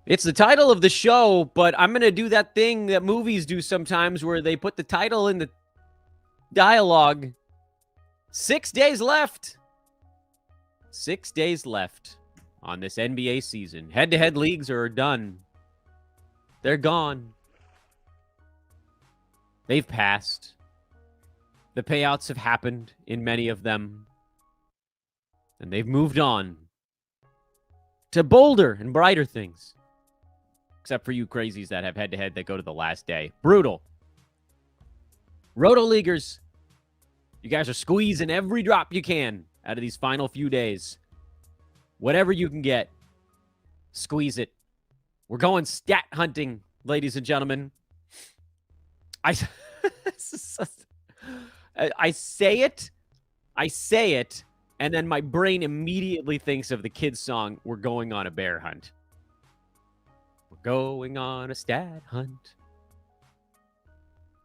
It's the title of the show, but I'm going to do that thing that movies do sometimes where they put the title in the dialogue. 6 days left. 6 days left on this NBA season. Head-to-head leagues are done. They're gone. They've passed. The payouts have happened in many of them. And they've moved on to bolder and brighter things. Except for you crazies that have head-to-head that go to the last day. Brutal. Roto-leaguers, you guys are squeezing every drop you can out of these final few days. Whatever you can get, squeeze it. We're going stat hunting, ladies and gentlemen. I say it, and then my brain immediately thinks of the kids' song, We're Going on a Bear Hunt. We're going on a stat hunt.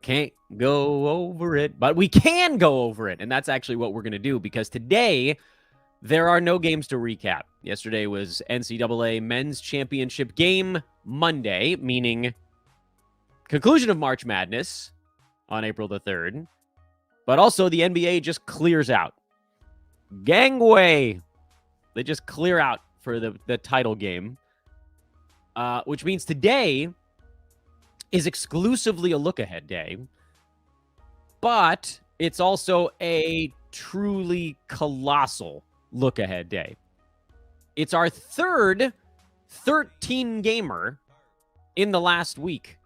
Can't go over it, but we can go over it. And that's actually what we're going to do, because today there are no games to recap. Yesterday was NCAA Men's Championship Game Monday, meaning conclusion of March Madness on April the 3rd. But also the NBA just clears out. Gangway. They just clear out for the title game. Which means today is exclusively a look-ahead day. But it's also a truly colossal look-ahead day. It's our third 13-gamer in the last week.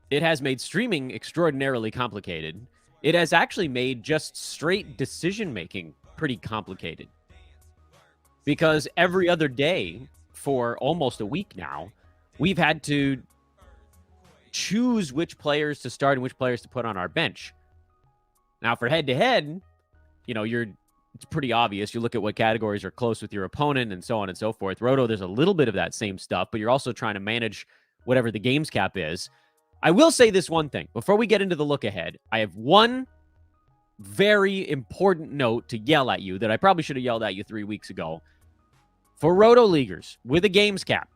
It has made streaming extraordinarily complicated. It has actually made just straight decision-making pretty complicated. Because every other day for almost a week now, we've had to choose which players to start and which players to put on our bench. Now, for head-to-head, it's pretty obvious. You look at what categories are close with your opponent and so on and so forth. Roto, there's a little bit of that same stuff, but you're also trying to manage whatever the games cap is. I will say this one thing. Before we get into the look ahead, I have one very important note to yell at you that I probably should have yelled at you 3 weeks ago. For Roto Leaguers with a games cap,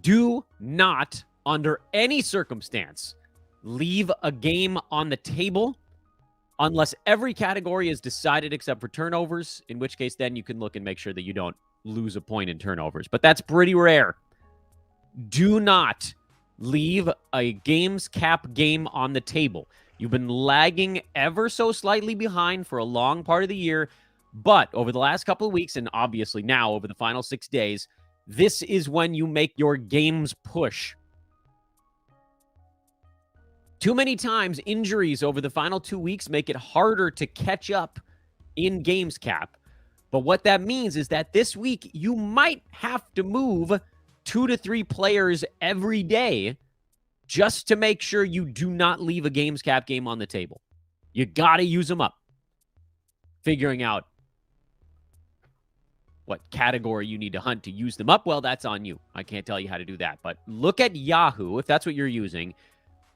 do not, under any circumstance, leave a game on the table unless every category is decided except for turnovers, in which case then you can look and make sure that you don't lose a point in turnovers. But that's pretty rare. Do not leave a games cap game on the table. You've been lagging ever so slightly behind for a long part of the year, but over the last couple of weeks, and obviously now over the final 6 days, this is when you make your games push. Too many times, injuries over the final 2 weeks make it harder to catch up in games cap. But what that means is that this week, you might have to move 2 to 3 players every day just to make sure you do not leave a games cap game on the table. You got to use them up. Figuring out what category you need to hunt to use them up, well, that's on you. I can't tell you how to do that. But look at Yahoo, if that's what you're using,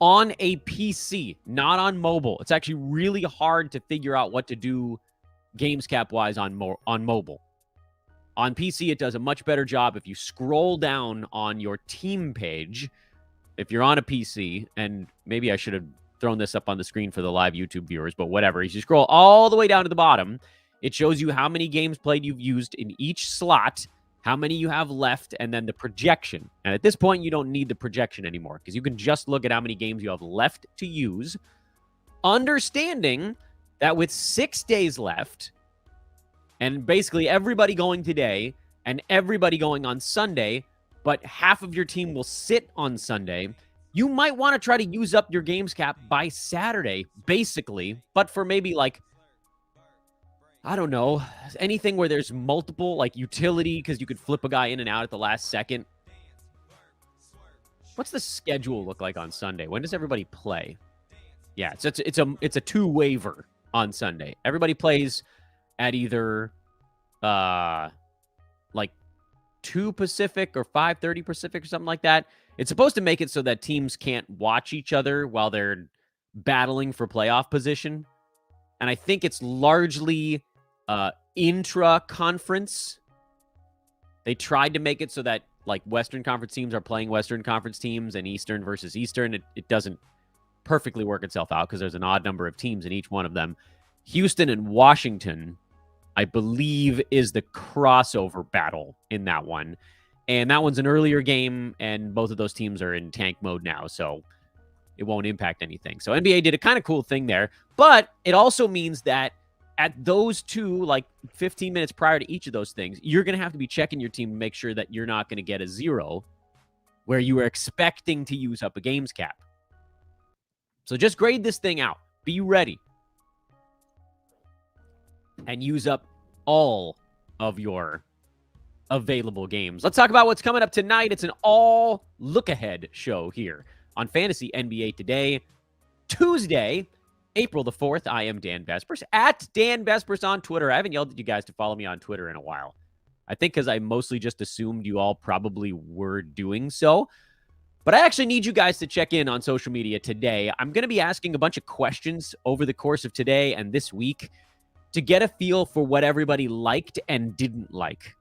on a PC, not on mobile. It's actually really hard to figure out what to do games cap-wise on mobile. On PC, it does a much better job if you scroll down on your team page. If you're on a PC, and maybe I should have thrown this up on the screen for the live YouTube viewers, but whatever. As you scroll all the way down to the bottom, it shows you how many games played you've used in each slot, how many you have left, and then the projection. And at this point, you don't need the projection anymore because you can just look at how many games you have left to use, understanding that with 6 days left, and basically everybody going today and everybody going on Sunday, but half of your team will sit on Sunday, you might want to try to use up your games cap by Saturday, basically, but for maybe like, I don't know, anything where there's multiple, like utility, because you could flip a guy in and out at the last second. What's the schedule look like on Sunday? When does everybody play? Yeah, it's a 2-waiver on Sunday. Everybody plays at either like 2 Pacific or 5:30 Pacific or something like that. It's supposed to make it so that teams can't watch each other while they're battling for playoff position. And I think it's largely intra-conference They tried to make it so that like Western Conference teams are playing Western Conference teams and Eastern versus Eastern. It doesn't perfectly work itself out because there's an odd number of teams in each one of them. Houston and Washington, I believe, is the crossover battle in that one. And that one's an earlier game, and both of those teams are in tank mode now, so it won't impact anything. So NBA did a kind of cool thing there, but it also means that at those two, like 15 minutes prior to each of those things, you're going to have to be checking your team to make sure that you're not going to get a 0 where you are expecting to use up a games cap. So just grade this thing out. Be ready. And use up all of your available games. Let's talk about what's coming up tonight. It's an all look-ahead show here on Fantasy NBA Today, Tuesday, April the 4th. I am Dan Vespers, at Dan Vespers on Twitter. I haven't yelled at you guys to follow me on Twitter in a while. I think because I mostly just assumed you all probably were doing so. But I actually need you guys to check in on social media today. I'm going to be asking a bunch of questions over the course of today and this week to get a feel for what everybody liked and didn't like.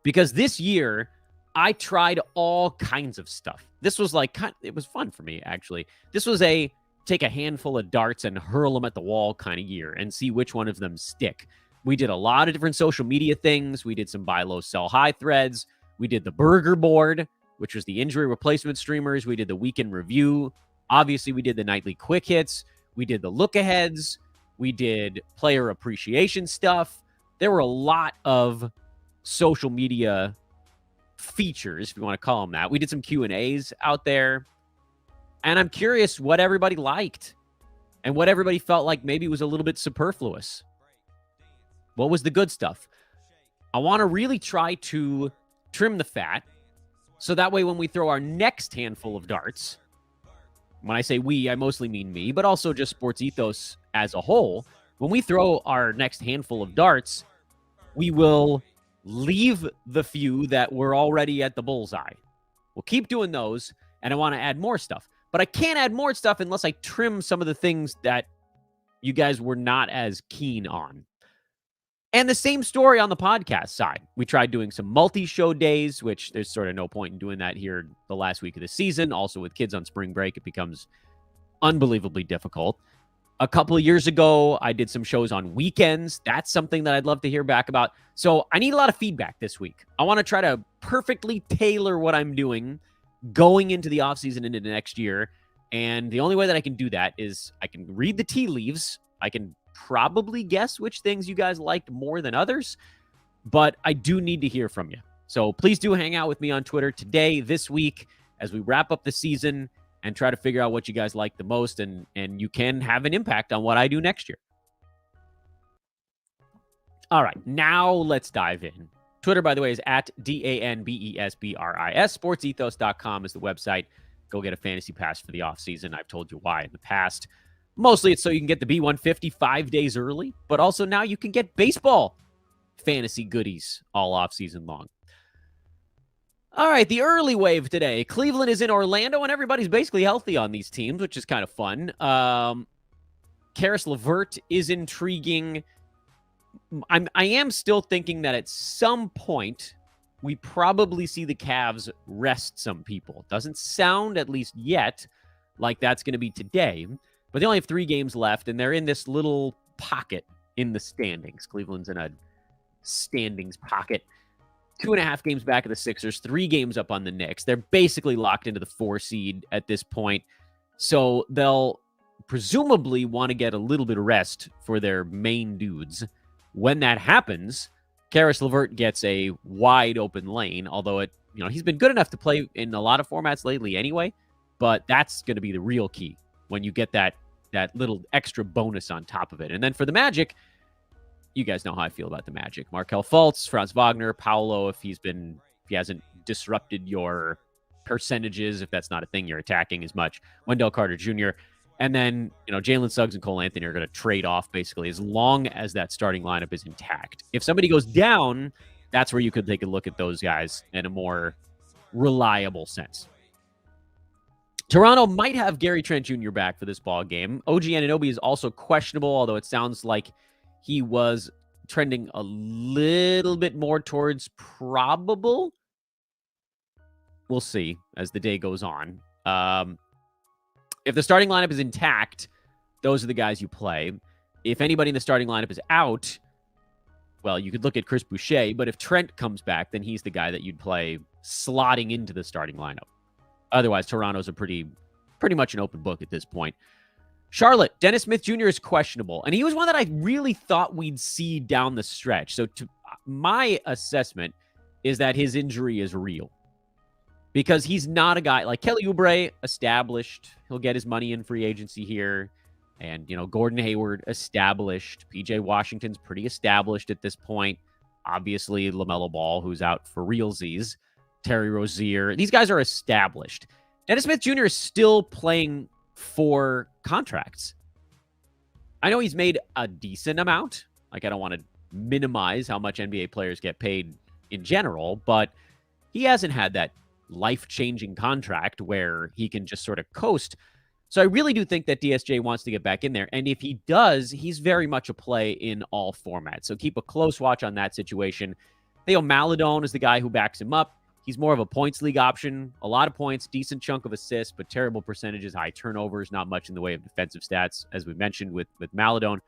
Because this year, I tried all kinds of stuff. This was it was fun for me, actually. This was a take a handful of darts and hurl them at the wall kind of year and see which one of them stick. We did a lot of different social media things. We did some buy low, sell high threads. We did the burger board, which was the injury replacement streamers. We did the weekend review. Obviously, we did the nightly quick hits. We did the look aheads. We did player appreciation stuff. There were a lot of social media features, if you want to call them that. We did some Q&As out there. And I'm curious what everybody liked and what everybody felt like maybe was a little bit superfluous. What was the good stuff? I want to really try to trim the fat so that way when we throw our next handful of darts, when I say we, I mostly mean me, but also just Sports Ethos as a whole, when we throw our next handful of darts, we will leave the few that were already at the bullseye. We'll keep doing those, and I want to add more stuff. But I can't add more stuff unless I trim some of the things that you guys were not as keen on. And the same story on the podcast side. We tried doing some multi-show days, which there's sort of no point in doing that here the last week of the season. Also, with kids on spring break, it becomes unbelievably difficult. A couple of years ago, I did some shows on weekends. That's something that I'd love to hear back about. So I need a lot of feedback this week. I want to try to perfectly tailor what I'm doing going into the offseason into the next year. And the only way that I can do that is I can read the tea leaves. I can probably guess which things you guys liked more than others, but I do need to hear from you. So please do hang out with me on Twitter today, this week, as we wrap up the season and try to figure out what you guys like the most, and you can have an impact on what I do next year. All right, now let's dive in. Twitter, by the way, is at DANBESBRIS. SportsEthos.com is the website. Go get a fantasy pass for the offseason. I've told you why in the past. Mostly it's so you can get the B150 5 days early, but also now you can get baseball fantasy goodies all offseason long. All right, the early wave today. Cleveland is in Orlando, and everybody's basically healthy on these teams, which is kind of fun. Karis LeVert is intriguing. I am still thinking that at some point we probably see the Cavs rest some people. Doesn't sound, at least yet, like that's going to be today. But they only have 3 games left, and they're in this little pocket in the standings. Cleveland's in a standings pocket. 2.5 games back of the Sixers, 3 games up on the Knicks. They're basically locked into the 4 seed at this point. So they'll presumably want to get a little bit of rest for their main dudes. When that happens, Karis LeVert gets a wide open lane, although he's been good enough to play in a lot of formats lately anyway, but that's going to be the real key when you get that little extra bonus on top of it. And then for the Magic, you guys know how I feel about the Magic. Markelle Fultz, Franz Wagner, Paolo, if he hasn't disrupted your percentages, if that's not a thing you're attacking as much. Wendell Carter Jr. And then, Jalen Suggs and Cole Anthony are going to trade off basically as long as that starting lineup is intact. If somebody goes down, that's where you could take a look at those guys in a more reliable sense. Toronto might have Gary Trent Jr. back for this ball game. OG Anunoby is also questionable, although it sounds like he was trending a little bit more towards probable. We'll see as the day goes on. If the starting lineup is intact, those are the guys you play. If anybody in the starting lineup is out, well, you could look at Chris Boucher, but if Trent comes back, then he's the guy that you'd play slotting into the starting lineup. Otherwise, Toronto's a pretty much an open book at this point. Charlotte, Dennis Smith Jr. is questionable, and he was one that I really thought we'd see down the stretch. So my assessment is that his injury is real. Because he's not a guy like Kelly Oubre, established. He'll get his money in free agency here. And, Gordon Hayward, established. PJ Washington's pretty established at this point. Obviously, LaMelo Ball, who's out for realsies. Terry Rozier. These guys are established. Dennis Smith Jr. is still playing for contracts. I know he's made a decent amount. Like, I don't want to minimize how much NBA players get paid in general, but he hasn't had that life-changing contract where he can just sort of coast. So I really do think that DSJ wants to get back in there. And if he does, he's very much a play in all formats. So keep a close watch on that situation. Theo Maledon is the guy who backs him up. He's more of a points league option. A lot of points, decent chunk of assists, but terrible percentages, high turnovers, not much in the way of defensive stats, as we mentioned with Maledon,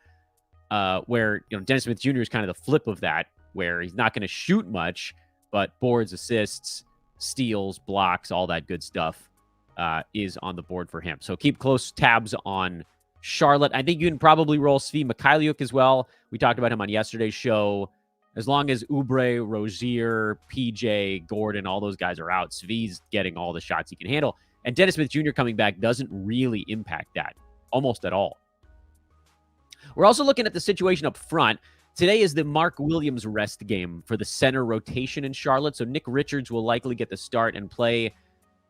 where Dennis Smith Jr. is kind of the flip of that, where he's not going to shoot much, but boards, assists, steals, blocks, all that good stuff is on the board for him. So keep close tabs on Charlotte. I think you can probably roll Svi Mikhailiuk as well. We talked about him on yesterday's show. As long as Oubre, Rozier, PJ, Gordon, all those guys are out, Svi's getting all the shots he can handle. And Dennis Smith Jr. coming back doesn't really impact that almost at all. We're also looking at the situation up front. Today is the Mark Williams rest game for the center rotation in Charlotte. So Nick Richards will likely get the start and play,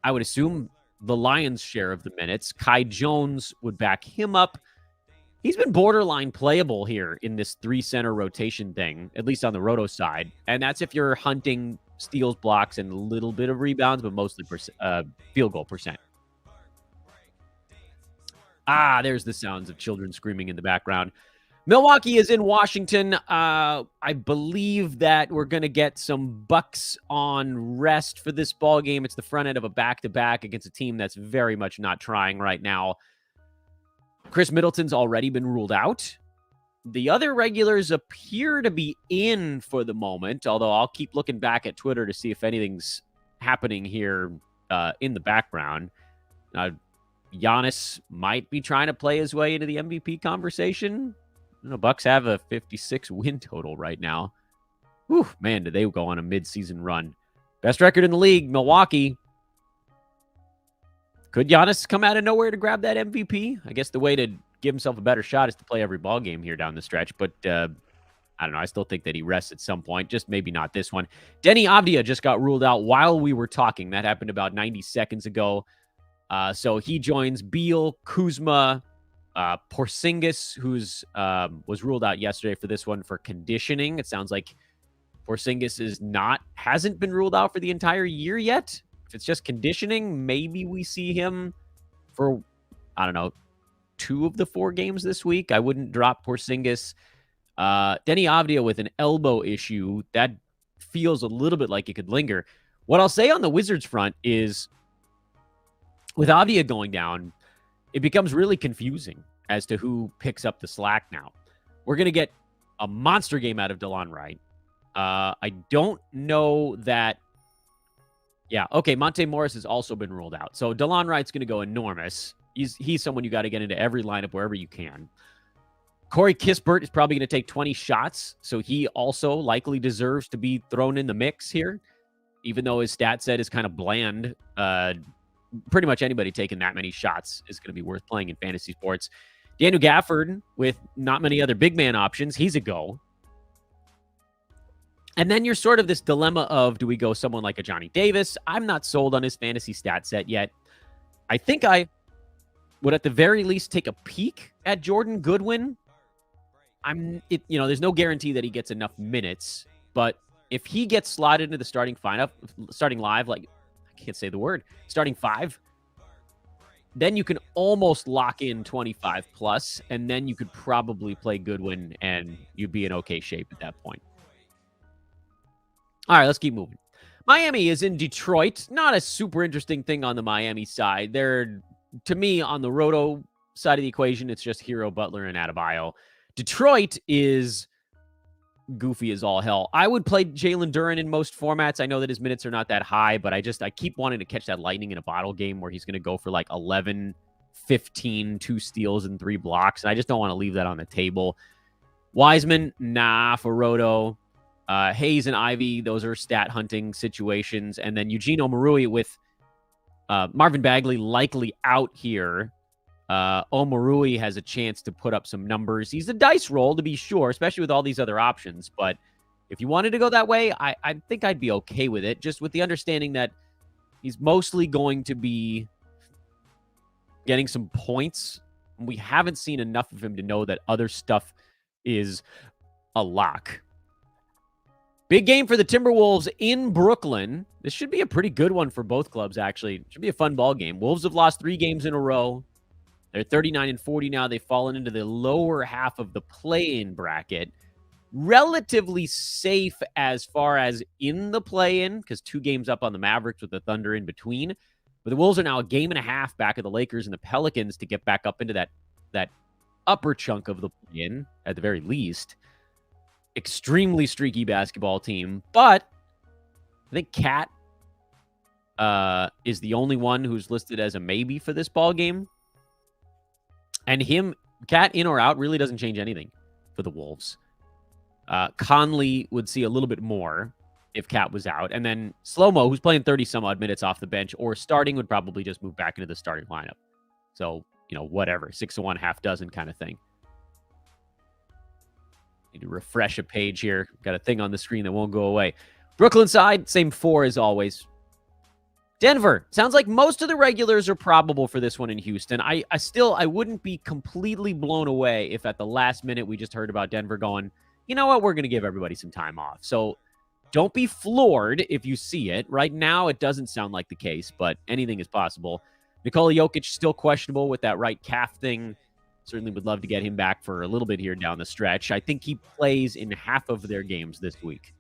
I would assume, the Lions' share of the minutes. Kai Jones would back him up. He's been borderline playable here in this 3-center rotation thing, at least on the roto side. And that's if you're hunting steals, blocks, and a little bit of rebounds, but mostly field goal percent. There's the sounds of children screaming in the background. Milwaukee is in Washington. I believe that we're going to get some Bucks on rest for this ball game. It's the front end of a back-to-back against a team that's very much not trying right now. Chris Middleton's already been ruled out. The other regulars appear to be in for the moment, although I'll keep looking back at Twitter to see if anything's happening here in the background. Giannis might be trying to play his way into the MVP conversation. Bucks have a 56 win total right now. Whew, man, did they go on a mid-season run. Best record in the league, Milwaukee. Could Giannis come out of nowhere to grab that MVP? I guess the way to give himself a better shot is to play every ball game here down the stretch. But I don't know. I still think that he rests at some point. Just maybe not this one. Denny Avdia just got ruled out while we were talking. That happened about 90 seconds ago. So he joins Beal, Kuzma, Porzingis, who's was ruled out yesterday for this one for conditioning. It sounds like Porzingis hasn't been ruled out for the entire year yet. If it's just conditioning, maybe we see him for, 2 of the 4 games this week. I wouldn't drop Porzingis. Denny Avdia with an elbow issue, that feels a little bit like it could linger. What I'll say on the Wizards front is, with Avdia going down, it becomes really confusing as to who picks up the slack now. We're going to get a monster game out of DeLon Wright. I don't know that. Yeah, okay, Monte Morris has also been ruled out. So DeLon Wright's going to go enormous. He's someone you got to get into every lineup wherever you can. Corey Kispert is probably going to take 20 shots, so he also likely deserves to be thrown in the mix here, even though his stat set is kind of bland. Pretty much anybody taking that many shots is going to be worth playing in fantasy sports. Daniel Gafford, with not many other big man options, he's a go. And then you're sort of this dilemma of, do we go someone like a Johnny Davis? I'm not sold on his fantasy stat set yet. I think I would at the very least take a peek at Jordan Goodwin. There's no guarantee that he gets enough minutes, but if he gets slotted into the starting five, then you can almost lock in 25 plus, and then you could probably play Goodwin, and you'd be in okay shape at that point. All right, let's keep moving. Miami is in Detroit. Not a super interesting thing on the Miami side. They're, to me, on the Roto side of the equation, it's just Hero, Butler, and Adebayo. Detroit is goofy as all hell. I would play Jalen Duren in most formats. I know that his minutes are not that high, but I keep wanting to catch that lightning in a bottle game where he's going to go for like 11, 15, 2 steals and 3 blocks. And I just don't want to leave that on the table. Wiseman, nah, for Roto. Hayes and Ivy, those are stat hunting situations. And then Eugene Omarui with Marvin Bagley likely out here. Omarui has a chance to put up some numbers. He's a dice roll, to be sure, especially with all these other options. But if you wanted to go that way, I think I'd be okay with it, just with the understanding that he's mostly going to be getting some points. We haven't seen enough of him to know that other stuff is a lock. Big game for the Timberwolves in Brooklyn. This should be a pretty good one for both clubs, actually. It should be a fun ball game. Wolves have lost 3 games in a row. They're 39-40 now. They've fallen into the lower half of the play-in bracket. Relatively safe as far as in the play-in, because 2 games up on the Mavericks with the Thunder in between. But the Wolves are now a game and a half back of the Lakers and the Pelicans to get back up into that upper chunk of the play-in, at the very least. Extremely streaky basketball team, but I think Cat is the only one who's listed as a maybe for this ball game. And Cat in or out really doesn't change anything for the Wolves. Conley would see a little bit more if Cat was out. And then Slow-Mo, who's playing 30-some-odd minutes off the bench or starting, would probably just move back into the starting lineup. So, whatever, 6 of 1, half dozen kind of thing. Need to refresh a page here. Got a thing on the screen that won't go away. Brooklyn side, same 4 as always. Denver. Sounds like most of the regulars are probable for this one in Houston. I wouldn't be completely blown away if at the last minute we just heard about Denver going, you know what, we're going to give everybody some time off. So don't be floored if you see it. Right now, it doesn't sound like the case, but anything is possible. Nikola Jokic still questionable with that right calf thing. Certainly would love to get him back for a little bit here down the stretch. I think he plays in half of their games this week.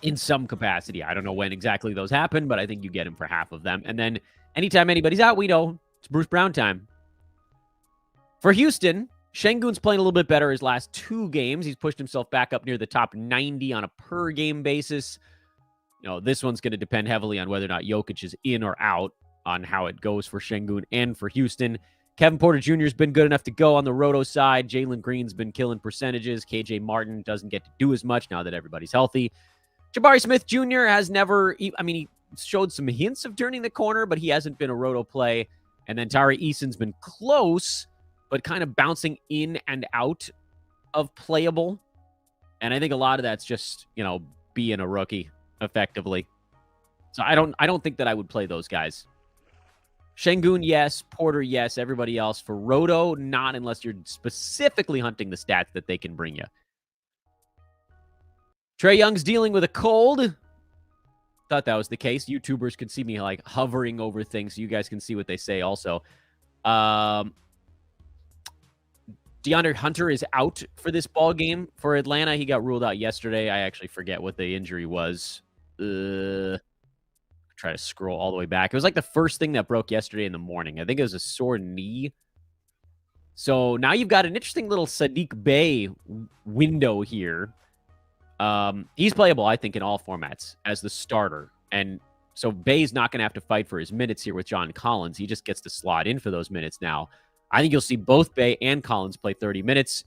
In some capacity. I don't know when exactly those happen, but I think you get him for half of them. And then anytime anybody's out, we know it's Bruce Brown time. For Houston, Şengün's playing a little bit better his last 2 games. He's pushed himself back up near the top 90 on a per-game basis. This one's going to depend heavily on whether or not Jokic is in or out on how it goes for Şengün and for Houston. Kevin Porter Jr. has been good enough to go on the Roto side. Jalen Green's been killing percentages. KJ Martin doesn't get to do as much now that everybody's healthy. Jabari Smith Jr. has never, he showed some hints of turning the corner, but he hasn't been a Roto play. And then Tari Eason's been close, but kind of bouncing in and out of playable. And I think a lot of that's just, being a rookie effectively. So I don't think that I would play those guys. Şengün, yes. Porter, yes. Everybody else. For Roto, not unless you're specifically hunting the stats that they can bring you. Trae Young's dealing with a cold. Thought that was the case. YouTubers can see me hovering over things, so you guys can see what they say also. DeAndre Hunter is out for this ball game for Atlanta. He got ruled out yesterday. I actually forget what the injury was. Try to scroll all the way back. It was the first thing that broke yesterday in the morning. I think it was a sore knee. So now you've got an interesting little Sadiq Bey window here. He's playable, I think, in all formats as the starter. And so Bey's not going to have to fight for his minutes here with John Collins. He just gets to slot in for those minutes now. I think you'll see both Bey and Collins play 30 minutes.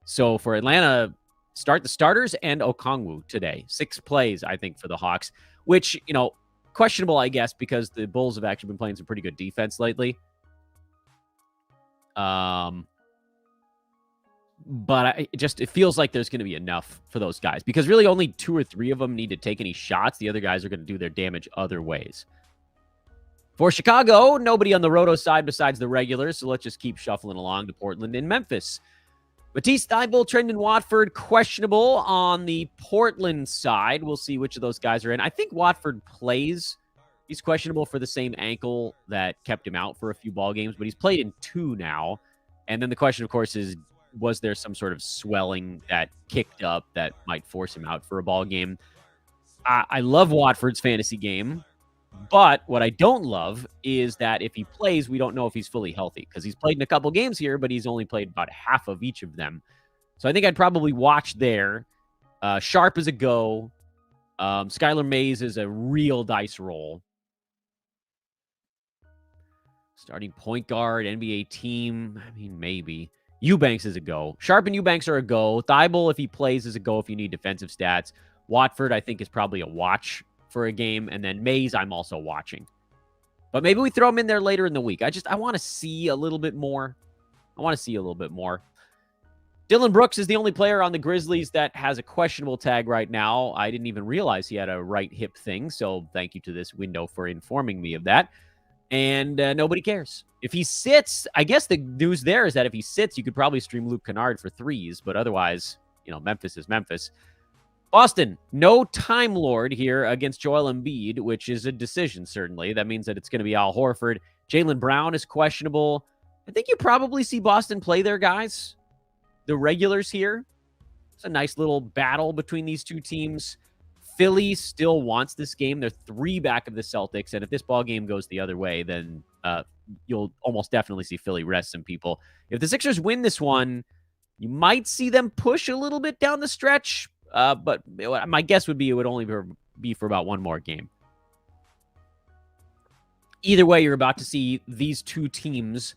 So for Atlanta, start the starters and Okongwu today. 6 plays, I think, for the Hawks, which, questionable, I guess, because the Bulls have actually been playing some pretty good defense lately. But it feels like there's going to be enough for those guys because really only 2 or 3 of them need to take any shots. The other guys are going to do their damage other ways. For Chicago, nobody on the Roto side besides the regulars, so let's just keep shuffling along to Portland and Memphis. Matisse Thybulle, Trendon Watford, questionable on the Portland side. We'll see which of those guys are in. I think Watford plays He's questionable for the same ankle that kept him out for a few ball games, but he's played in 2 now. And then the question, of course, is was there some sort of swelling that kicked up that might force him out for a ball game? I love Watford's fantasy game, but what I don't love is that if he plays, we don't know if he's fully healthy because he's played in a couple games here, but he's only played about half of each of them. So I think I'd probably watch there. Sharp is a go. Skylar Mays is a real dice roll. Starting point guard, NBA team. I mean, maybe. Eubanks is a go. Sharp and Eubanks are a go. Thibault, if he plays, is a go if you need defensive stats. Watford, I think, is probably a watch for a game. And then Mays, I'm also watching. But maybe we throw him in there later in the week. I want to see a little bit more. Dylan Brooks is the only player on the Grizzlies that has a questionable tag right now. I didn't even realize he had a right hip thing. So thank you to this window for informing me of that. And nobody cares. If he sits, I guess the news there is that if he sits, you could probably stream Luke Kennard for 3s. But otherwise, Memphis is Memphis. Boston, no Time Lord here against Joel Embiid, which is a decision, certainly. That means that it's going to be Al Horford. Jaylen Brown is questionable. I think you probably see Boston play their guys, the regulars here. It's a nice little battle between these two teams. Philly still wants this game. They're 3 back of the Celtics, and if this ball game goes the other way, then you'll almost definitely see Philly rest some people. If the Sixers win this one, you might see them push a little bit down the stretch, but my guess would be it would only be for about one more game. Either way, you're about to see these two teams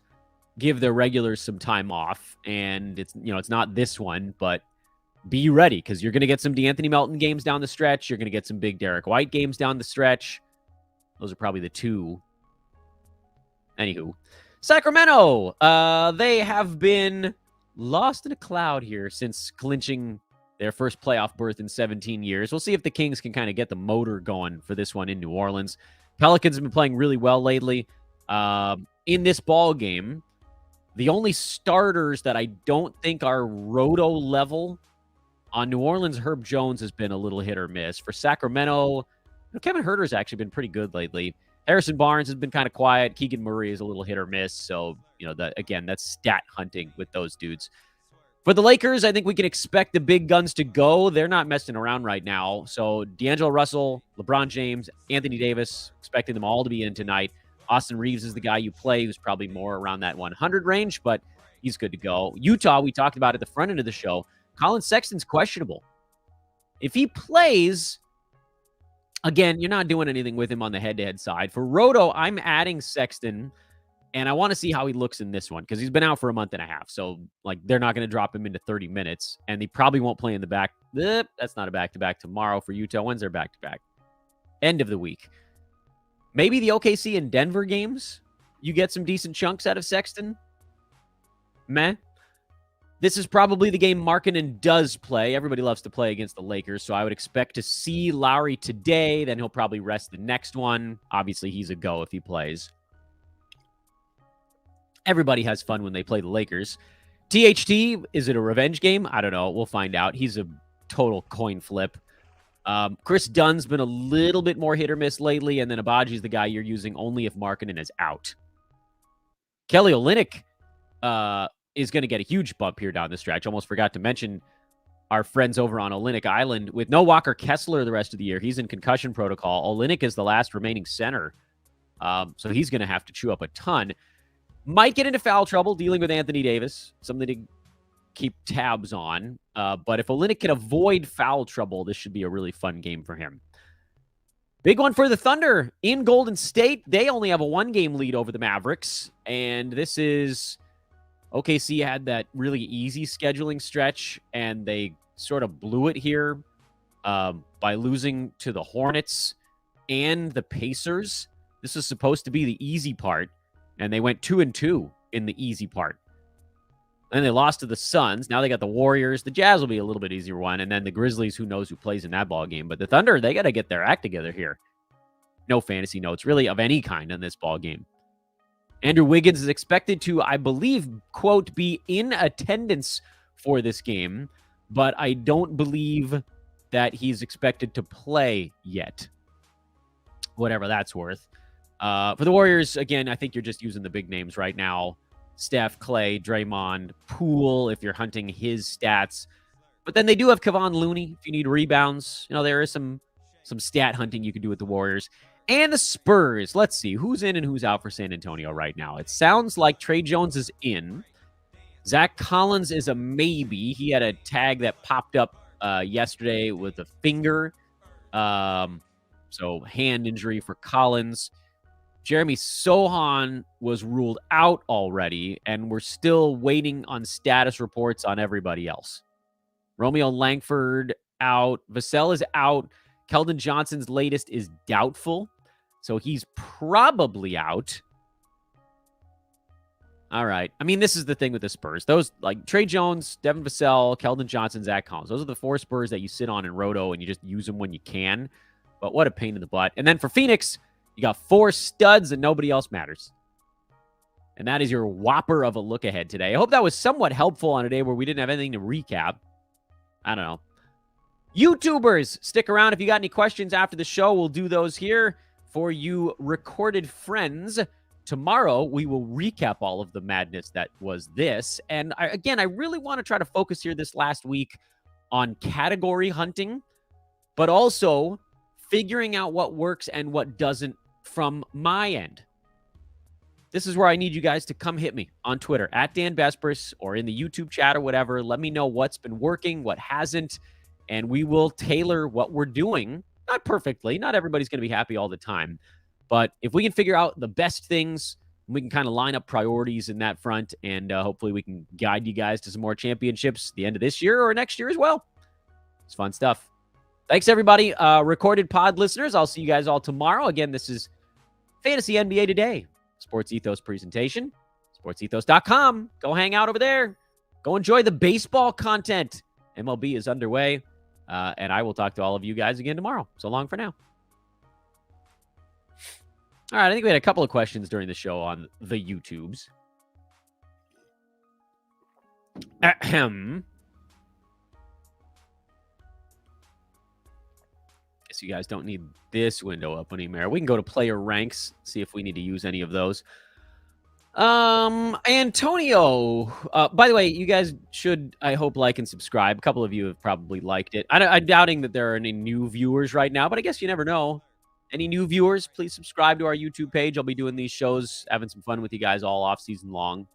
give their regulars some time off, and it's not this one, but be ready because you're going to get some DeAnthony Melton games down the stretch. You're going to get some big Derek White games down the stretch. Those are probably the 2. Anywho, Sacramento, they have been lost in a cloud here since clinching their first playoff berth in 17 years. We'll see if the Kings can kind of get the motor going for this one in New Orleans. Pelicans have been playing really well lately. In this ball game, the only starters that I don't think are roto level on New Orleans, Herb Jones has been a little hit or miss. For Sacramento, Kevin Huerter's actually been pretty good lately. Harrison Barnes has been kind of quiet. Keegan Murray is a little hit or miss. So, that's stat hunting with those dudes. For the Lakers, I think we can expect the big guns to go. They're not messing around right now. So, D'Angelo Russell, LeBron James, Anthony Davis, expecting them all to be in tonight. Austin Reeves is the guy you play who's probably more around that 100 range, but he's good to go. Utah, we talked about at the front end of the show. Colin Sexton's questionable. If he plays, again, you're not doing anything with him on the head-to-head side. For Roto, I'm adding Sexton, and I want to see how he looks in this one because he's been out for a month and a half. So, they're not going to drop him into 30 minutes, and they probably won't play in the back. That's not a back-to-back tomorrow for Utah. When's their back-to-back? End of the week. Maybe the OKC and Denver games, you get some decent chunks out of Sexton. Meh. This is probably the game Markkanen does play. Everybody loves to play against the Lakers, so I would expect to see Lowry today. Then he'll probably rest the next one. Obviously, he's a go if he plays. Everybody has fun when they play the Lakers. THT, is it a revenge game? I don't know. We'll find out. He's a total coin flip. Chris Dunn's been a little bit more hit or miss lately, and then Abaji's the guy you're using only if Markkanen is out. Kelly Olynyk, is going to get a huge bump here down the stretch. Almost forgot to mention our friends over on Olynyk Island. With no Walker Kessler the rest of the year, he's in concussion protocol. Olynyk is the last remaining center, so he's going to have to chew up a ton. Might get into foul trouble dealing with Anthony Davis, something to keep tabs on. But if Olynyk can avoid foul trouble, this should be a really fun game for him. Big one for the Thunder in Golden State. They only have a 1-game lead over the Mavericks, and this is... OKC had that really easy scheduling stretch, and they sort of blew it here by losing to the Hornets and the Pacers. This was supposed to be the easy part, and they went 2-2 in the easy part. Then they lost to the Suns. Now they got the Warriors. The Jazz will be a little bit easier one, and then the Grizzlies, who knows who plays in that ball game. But the Thunder, they got to get their act together here. No fantasy notes, really, of any kind in this ball game. Andrew Wiggins is expected to, I believe, quote, be in attendance for this game, but I don't believe that he's expected to play yet. whatever that's worth. For the Warriors, again, I think you're just using the big names right now. Steph, Clay, Draymond, Poole, if you're hunting his stats. But then they do have Kevon Looney if you need rebounds. There is some stat hunting you can do with the Warriors. And the Spurs. Let's see. Who's in and who's out for San Antonio right now? It sounds like Trey Jones is in. Zach Collins is a maybe. He had a tag that popped up yesterday with a finger. So hand injury for Collins. Jeremy Sohan was ruled out already, and we're still waiting on status reports on everybody else. Romeo Langford out. Vassell is out. Keldon Johnson's latest is doubtful, so he's probably out. All right. I mean, this is the thing with the Spurs. Those, like Trey Jones, Devin Vassell, Keldon Johnson, Zach Collins. Those are the 4 Spurs that you sit on in Roto, and you just use them when you can. But what a pain in the butt. And then for Phoenix, you got 4 studs and nobody else matters. And that is your whopper of a look ahead today. I hope that was somewhat helpful on a day where we didn't have anything to recap. I don't know. YouTubers, stick around. If you got any questions after the show, we'll do those here for you recorded friends. Tomorrow, we will recap all of the madness that was this. And I really want to try to focus here this last week on category hunting, but also figuring out what works and what doesn't from my end. This is where I need you guys to come hit me on Twitter at Dan Vespers or in the YouTube chat or whatever. Let me know what's been working, what hasn't, and we will tailor what we're doing. Not perfectly. Not everybody's going to be happy all the time. But if we can figure out the best things, we can kind of line up priorities in that front, and hopefully we can guide you guys to some more championships the end of this year or next year as well. It's fun stuff. Thanks, everybody. Recorded pod listeners, I'll see you guys all tomorrow. Again, this is Fantasy NBA Today. Sports Ethos presentation, sportsethos.com. Go hang out over there. Go enjoy the baseball content. MLB is underway, and I will talk to all of you guys again tomorrow. So long for now. All right, I think we had a couple of questions during the show on the YouTubes. Ahem. Guess you guys don't need this window up anymore. We can go to player ranks, see if we need to use any of those. Antonio, by the way, you guys should, I hope, like and subscribe. A couple of you have probably liked it. I'm doubting that there are any new viewers right now, but I guess you never know. Any new viewers, please subscribe to our YouTube page. I'll be doing these shows, having some fun with you guys all off season long.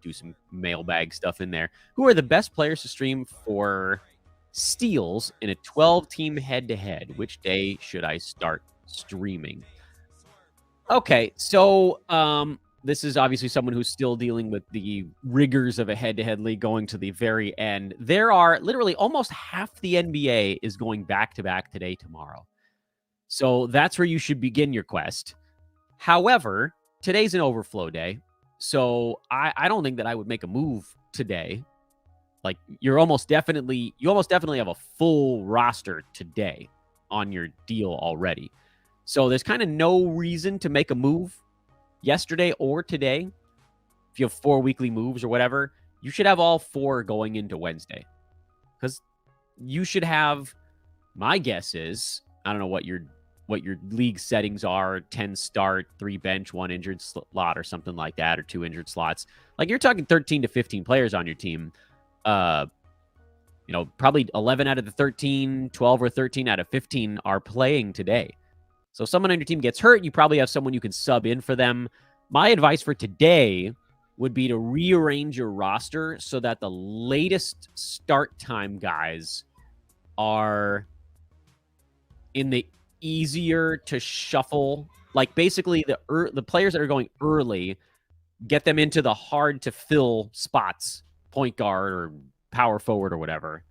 Do some mailbag stuff in there. Who are the best players to stream for steals in a 12-team head-to-head? Which day should I start streaming? Okay, so this is obviously someone who's still dealing with the rigors of a head-to-head league going to the very end. There are literally almost half the NBA is going back-to-back today, tomorrow. So that's where you should begin your quest. However, today's an overflow day, so I don't think that I would make a move today. Like, you almost definitely have a full roster today on your deal already. So there's kind of no reason to make a move yesterday or today. If you have 4 weekly moves or whatever, you should have all 4 going into Wednesday. Because you should have, my guess is, I don't know what your league settings are, 10 start, 3 bench, 1 injured slot or something like that, or 2 injured slots. Like, you're talking 13 to 15 players on your team. Probably 11 out of the 13, 12 or 13 out of 15 are playing today. So if someone on your team gets hurt, you probably have someone you can sub in for them. My advice for today would be to rearrange your roster so that the latest start time guys are in the easier to shuffle. Like, basically the players that are going early, get them into the hard to fill spots, point guard or power forward or whatever.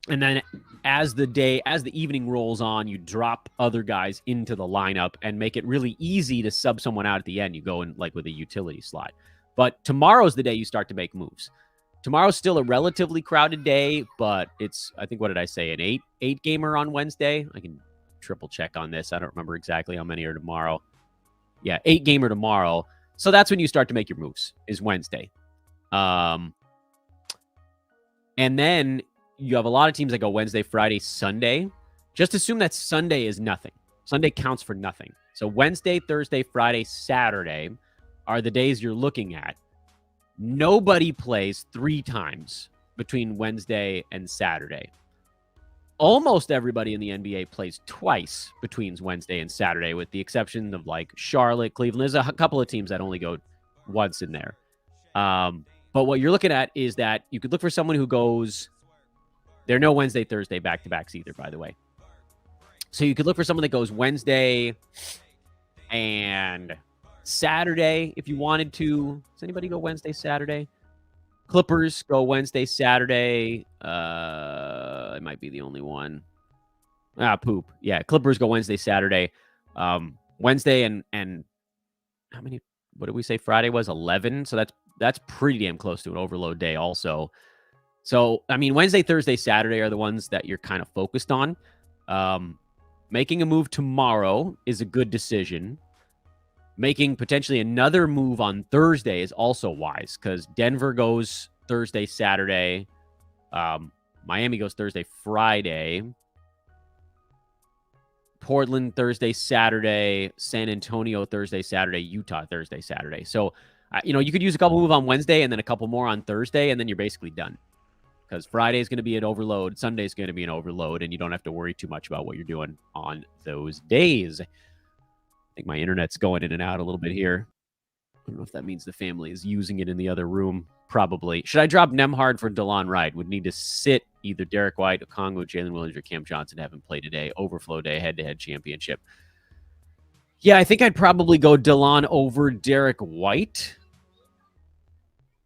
And then as the evening rolls on, you drop other guys into the lineup and make it really easy to sub someone out at the end. You go in like with a utility slot. But tomorrow's the day you start to make moves. Tomorrow's still a relatively crowded day, but it's, I think, what did I say, an eight gamer on Wednesday? I can triple check on this. I don't remember exactly how many are tomorrow. Yeah, 8 gamer tomorrow. So that's when you start to make your moves, is Wednesday. And then you have a lot of teams that go Wednesday, Friday, Sunday, just assume that Sunday is nothing. Sunday counts for nothing. So Wednesday, Thursday, Friday, Saturday are the days you're looking at. Nobody plays 3 times between Wednesday and Saturday. Almost everybody in the NBA plays twice between Wednesday and Saturday, with the exception of like Charlotte, Cleveland. There's a couple of teams that only go once in there. But what you're looking at is that you could look for someone who goes, there are no Wednesday, Thursday back-to-backs either, by the way. So you could look for someone that goes Wednesday and Saturday if you wanted to. Does anybody go Wednesday, Saturday? Clippers go Wednesday, Saturday. It might be the only one. Poop. Yeah, Clippers go Wednesday, Saturday. Wednesday and how many? What did we say? Friday was 11. So that's pretty damn close to an overload day also. So, I mean, Wednesday, Thursday, Saturday are the ones that you're kind of focused on. Making a move tomorrow is a good decision. Making potentially another move on Thursday is also wise because Denver goes Thursday, Saturday. Miami goes Thursday, Friday. Portland Thursday, Saturday. San Antonio Thursday, Saturday. Utah Thursday, Saturday. So, you could use a couple move on Wednesday and then a couple more on Thursday, and then you're basically done. Because Friday is going to be an overload. Sunday is going to be an overload, and you don't have to worry too much about what you're doing on those days. I think my internet's going in and out a little bit here. I don't know if that means the family is using it in the other room. Probably. Should I drop Nembhard for DeLon Wright? Would need to sit either Derek White, Okongwu, Jalen Williams, or Cam Johnson to have him play today. Overflow day, head-to-head championship. Yeah, I think I'd probably go DeLon over Derek White.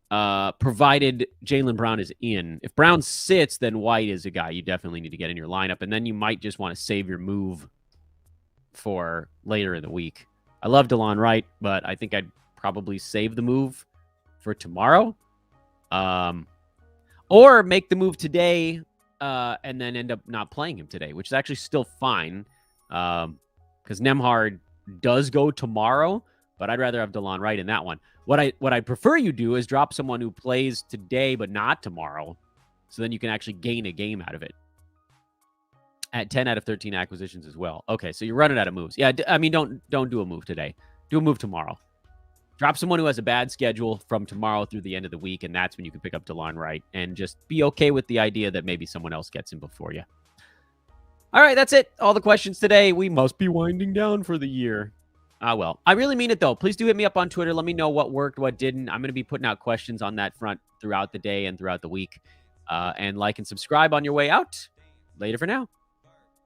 Provided Jaylen Brown is in. If Brown sits, then White is a guy you definitely need to get in your lineup, and then you might just want to save your move for later in the week. I love DeLon Wright, but I think I'd probably save the move for tomorrow. Or make the move today and then end up not playing him today, which is actually still fine because Nembhard does go tomorrow, but I'd rather have DeLon Wright in that one. What I prefer you do is drop someone who plays today but not tomorrow, so then you can actually gain a game out of it. At 10 out of 13 acquisitions as well. Okay, so you're running out of moves. Yeah, I mean, don't do a move today. Do a move tomorrow. Drop someone who has a bad schedule from tomorrow through the end of the week, and that's when you can pick up DeLon Wright and just be okay with the idea that maybe someone else gets him before you. All right, that's it. All the questions today. We must be winding down for the year. Well, I really mean it, though. Please do hit me up on Twitter. Let me know what worked, what didn't. I'm going to be putting out questions on that front throughout the day and throughout the week. And like and subscribe on your way out. Later for now.